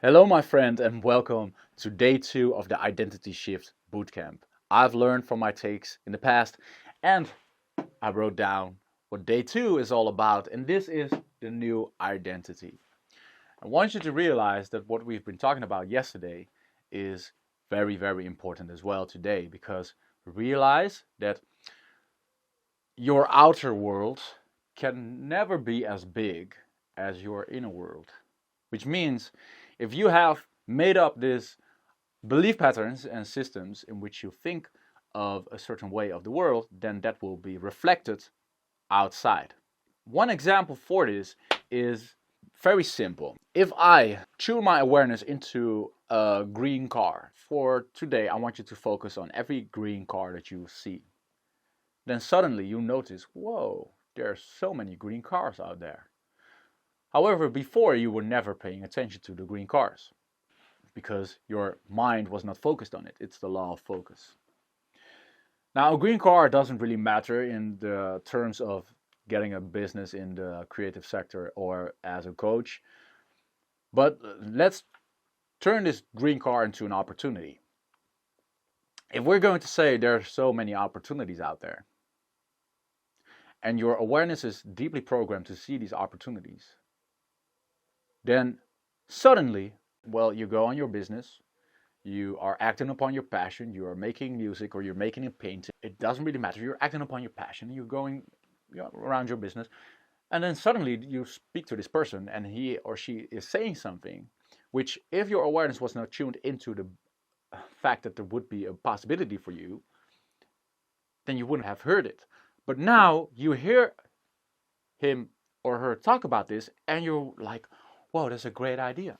Hello, my friend, and welcome to day 2 of the Identity Shift Bootcamp. I've learned from my takes in the past, and I wrote down what day 2 is all about, and this is the new identity. I want you to realize that what we've been talking about yesterday is very, very important as well today, because realize that your outer world can never be as big as your inner world. Which means if you have made up these belief patterns and systems in which you think of a certain way of the world, then that will be reflected outside. One example for this is very simple. If I tune my awareness into a green car, for today I want you to focus on every green car that you see. Then suddenly you notice, whoa, there are so many green cars out there. However, before you were never paying attention to the green cars because your mind was not focused on it. It's the law of focus. Now, a green car doesn't really matter in the terms of getting a business in the creative sector or as a coach. But let's turn this green car into an opportunity. If we're going to say there are so many opportunities out there, and your awareness is deeply programmed to see these opportunities, then suddenly, well, you go on your business, you are acting upon your passion, you are making music or you're making a painting. It doesn't really matter. You're acting upon your passion, you're going around your business, and then suddenly you speak to this person and he or she is saying something which, if your awareness was not tuned into the fact that there would be a possibility for you, then you wouldn't have heard it. But now you hear him or her talk about this and you're like, whoa, that's a great idea.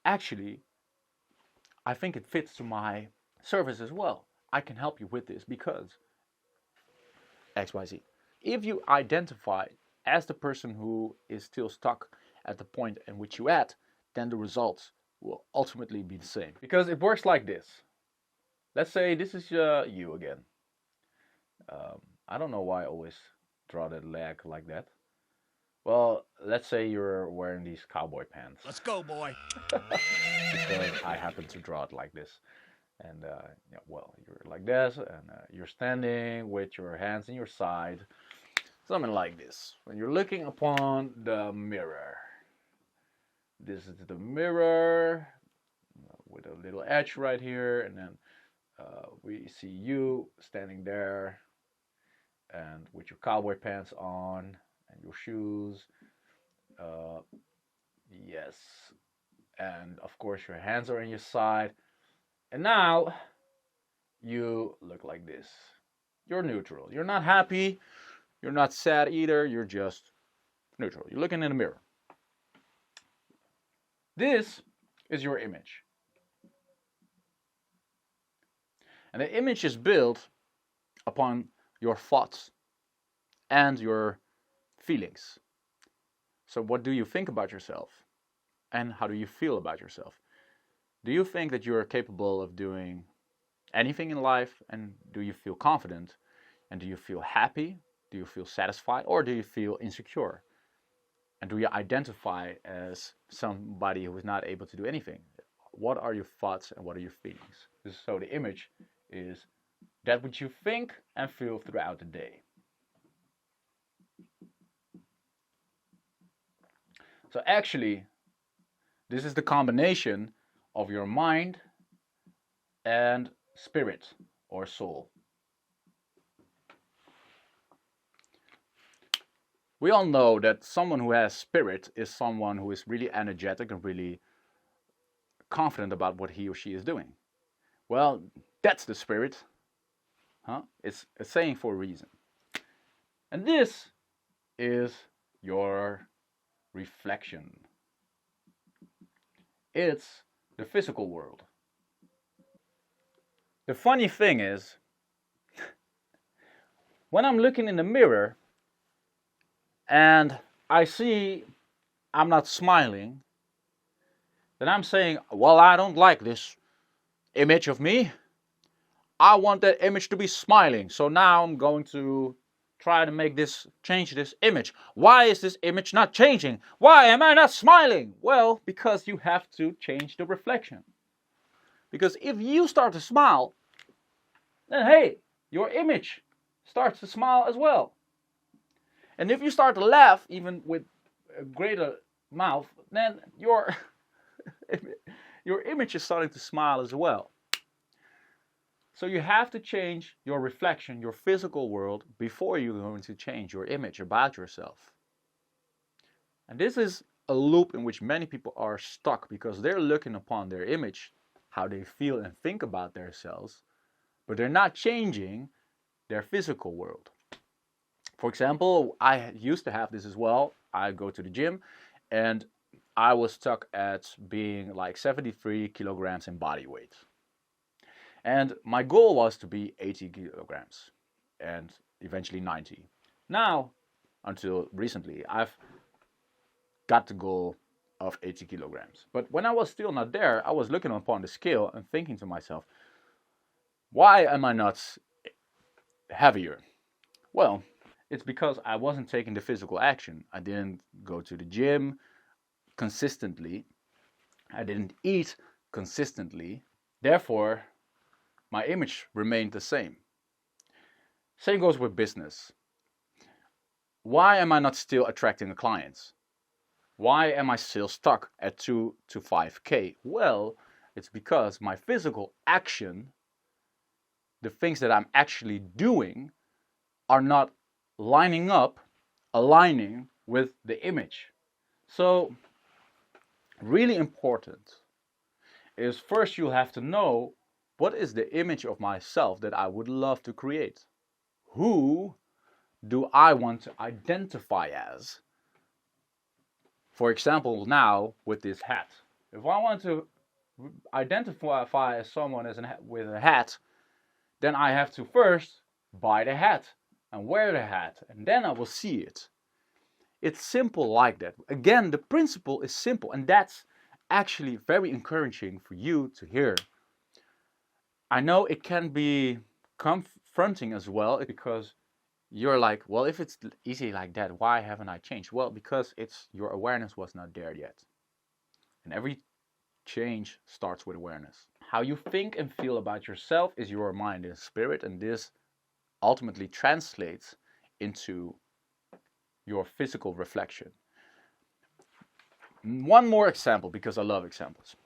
Actually, I think it fits to my service as well. I can help you with this because XYZ. If you identify as the person who is still stuck at the point in which you're at, then the results will ultimately be the same. Because it works like this. Let's say this is you again. I don't know why I always draw that leg like that. Well, let's say you're wearing these cowboy pants. Let's go, boy. Because I happen to draw it like this. And, well, you're like this, and you're standing with your hands in your side. Something like this. When you're looking upon the mirror. This is the mirror with a little edge right here. And then we see you standing there and with your cowboy pants on. And your shoes, yes, and of course your hands are on your side, and now you look like this. You're neutral. You're not happy, you're not sad either, you're just neutral. You're looking in the mirror. This is your image. And the image is built upon your thoughts and your feelings. So what do you think about yourself? And how do you feel about yourself? Do you think that you are capable of doing anything in life? And do you feel confident? And do you feel happy? Do you feel satisfied? Or do you feel insecure? And do you identify as somebody who is not able to do anything? What are your thoughts and what are your feelings? So the image is that which you think and feel throughout the day. So actually, this is the combination of your mind and spirit or soul. We all know that someone who has spirit is someone who is really energetic and really confident about what he or she is doing. Well, that's the spirit. It's a saying for a reason. And this is your reflection. It's the physical world. The funny thing is, when I'm looking in the mirror and I see I'm not smiling, then I'm saying, well, I don't like this image of me. I want that image to be smiling. So now I'm going to try to change this image. Why is this image not changing? Why am I not smiling? Well, because you have to change the reflection. Because if you start to smile, then hey, your image starts to smile as well. And if you start to laugh, even with a greater mouth, then your image is starting to smile as well. So you have to change your reflection, your physical world, before you're going to change your image about yourself. And this is a loop in which many people are stuck because they're looking upon their image, how they feel and think about themselves, but they're not changing their physical world. For example, I used to have this as well. I go to the gym and I was stuck at being like 73 kilograms in body weight. And my goal was to be 80 kilograms and eventually 90. Now, until recently, I've got the goal of 80 kilograms. But when I was still not there, I was looking upon the scale and thinking to myself, why am I not heavier? Well, it's because I wasn't taking the physical action. I didn't go to the gym consistently. I didn't eat consistently. Therefore, my image remained the same. Same goes with business. Why am I not still attracting the clients? Why am I still stuck at 2 to 5K? Well, it's because my physical action, the things that I'm actually doing, are not aligning with the image. So, really important is first you'll have to know what is the image of myself that I would love to create. Who do I want to identify as? For example, now with this hat. If I want to identify as someone with a hat, then I have to first buy the hat and wear the hat, and then I will see it. It's simple like that. Again, the principle is simple, and that's actually very encouraging for you to hear. I know it can be confronting as well because you're like, well, if it's easy like that, why haven't I changed? Well, because your awareness was not there yet. And every change starts with awareness. How you think and feel about yourself is your mind and spirit, and this ultimately translates into your physical reflection. One more example, because I love examples.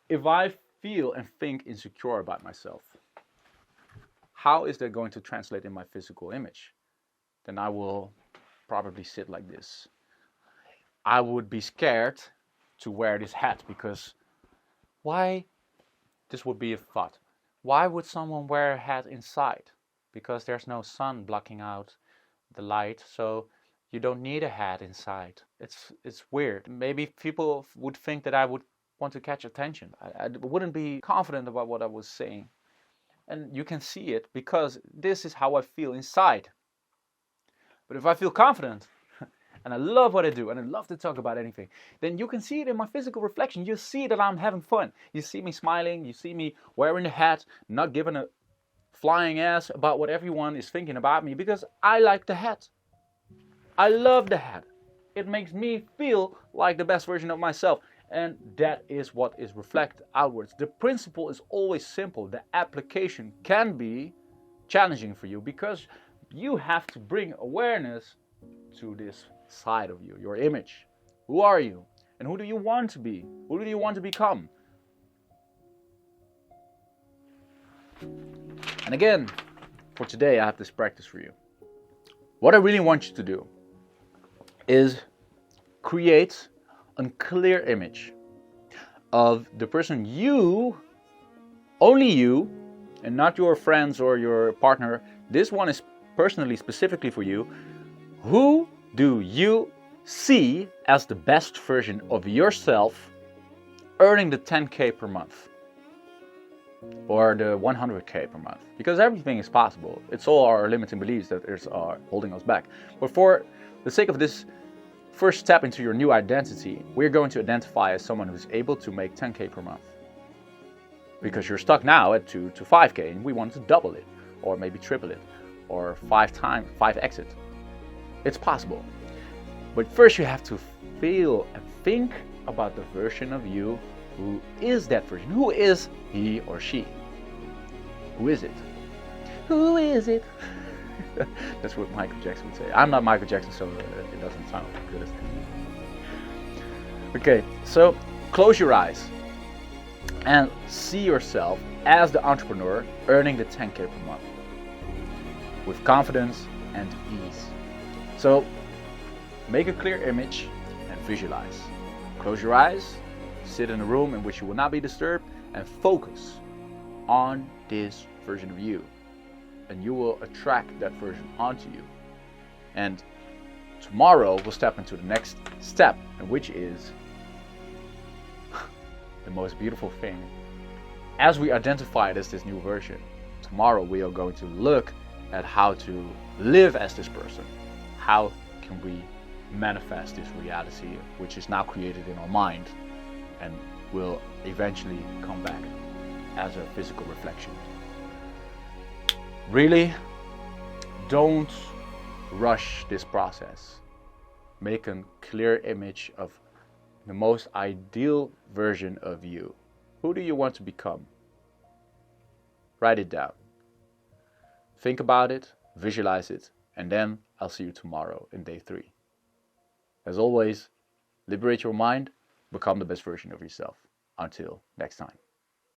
If I feel and think insecure about myself, how is that going to translate in my physical image? Then I will probably sit like this. I would be scared to wear this hat because why? This would be a thought. Why would someone wear a hat inside? Because there's no sun blocking out the light, so you don't need a hat inside. It's weird. Maybe people would think that I would want to catch attention. I wouldn't be confident about what I was saying. And you can see it because this is how I feel inside. But if I feel confident, and I love what I do, and I love to talk about anything, then you can see it in my physical reflection. You see that I'm having fun. You see me smiling. You see me wearing a hat, not giving a flying ass about what everyone is thinking about me, because I like the hat. I love the hat. It makes me feel like the best version of myself. And that is what is reflected outwards. The principle is always simple. The application can be challenging for you because you have to bring awareness to this side of you, your image. Who are you? And who do you want to be? Who do you want to become? And again, for today, I have this practice for you. What I really want you to do is create a clear image of the person only you, and not your friends or your partner. This one is personally, specifically for you. Who do you see as the best version of yourself earning the 10K per month? Or the 100K per month? Because everything is possible. It's all our limiting beliefs that are holding us back. But for the sake of this first step into your new identity, we're going to identify as someone who's able to make 10K per month. Because you're stuck now at 2 to 5K and we want to double it, or maybe triple it, or 5x it. It's possible. But first you have to feel and think about the version of you who is that version. Who is he or she? Who is it? Who is it? That's what Michael Jackson would say. I'm not Michael Jackson, so it doesn't sound good as that. Okay, so close your eyes and see yourself as the entrepreneur earning the 10K per month with confidence and ease. So make a clear image and visualize. Close your eyes, sit in a room in which you will not be disturbed, and focus on this version of you. And you will attract that version onto you. And tomorrow we'll step into the next step, which is the most beautiful thing. As we identify it as this new version, tomorrow we are going to look at how to live as this person. How can we manifest this reality which is now created in our mind and will eventually come back as a physical reflection. Really, don't rush this process. Make a clear image of the most ideal version of you. Who do you want to become? Write it down. Think about it, visualize it, and then I'll see you tomorrow in day 3. As always, liberate your mind, become the best version of yourself. Until next time.